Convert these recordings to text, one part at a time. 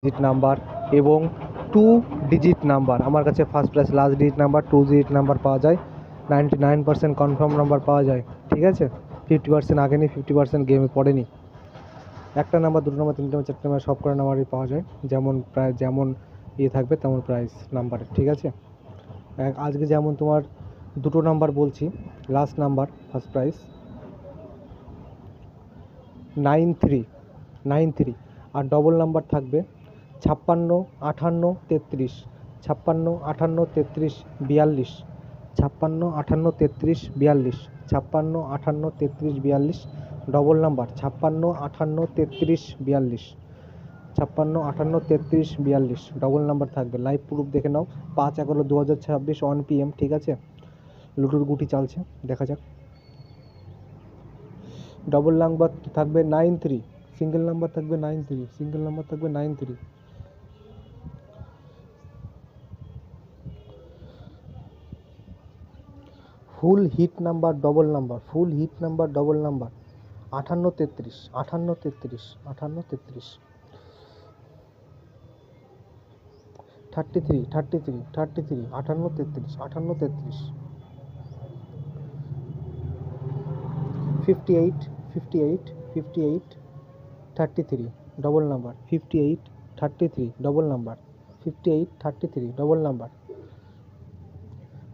Digit number এবং 2 digit number. আমার কাছে first price last digit number 2 digit number পাওয়া যায়, 99% কনফার্ম নাম্বার পাওয়া যায়। ঠিক আছে, 50% আগে নি, 50% গেমে পড়েনি। একটা নাম্বার, দুটো নাম্বার, তিনটে নাম্বার, চারটে নাম্বার সব কটা নাম্বারই পাওয়া যায়, যেমন প্রায় যেমন ইয়ে থাকবে তেমন প্রাইস নাম্বারের। ঠিক আছে, আজকে যেমন তোমার দুটো নাম্বার বলছি, লাস্ট নাম্বার ফার্স্ট প্রাইস 93, আর ডবল নাম্বার থাকবে 56, 58, 33, 56, 58, 33, 42, 56, 58, 33, 42, 56, 58, 33, 42, ডবল নাম্বার 56, 58, 33, 42, 56, 58, 33, 42 ডবল নাম্বার থাকবে। লাইভ প্রুফ দেখে নাও, 5/11/2026 1 PM। ঠিক আছে, লুডোর গুটি চালছে, দেখা যাক। ডবল নাম্বার থাকবে 93, সিঙ্গেল নাম্বার থাকবে 93, সিঙ্গেল নাম্বার থাকবে 93। ফুল হিট নাম্বার ডবল নাম্বার, ফুল hit number double number 58, 33, 58, 33, 58, 33, 33, 33, 33, 58, 33, 58, 33, 58, 58, 58, 33 double number, 58, 33 double number, 58, 33 double number,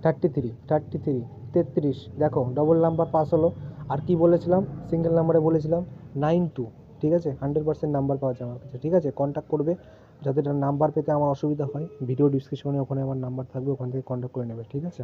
33, 33, 33। দেখো ডবল নাম্বার পাস হলো। আর কি বলেছিলাম, সিঙ্গেল নাম্বারে বলেছিলাম 92। ঠিক আছে, 100% নাম্বার পাওয়া যায় আমার কাছে। ঠিক আছে, কন্ট্যাক্ট করবে যাদের নাম্বার পেতে আমার অসুবিধা হয়, ভিডিও ডিসক্রিপশনে ওখানে আমার নাম্বার থাকবে, ওখান থেকে কন্ট্যাক্ট করে নেবে। ঠিক আছে।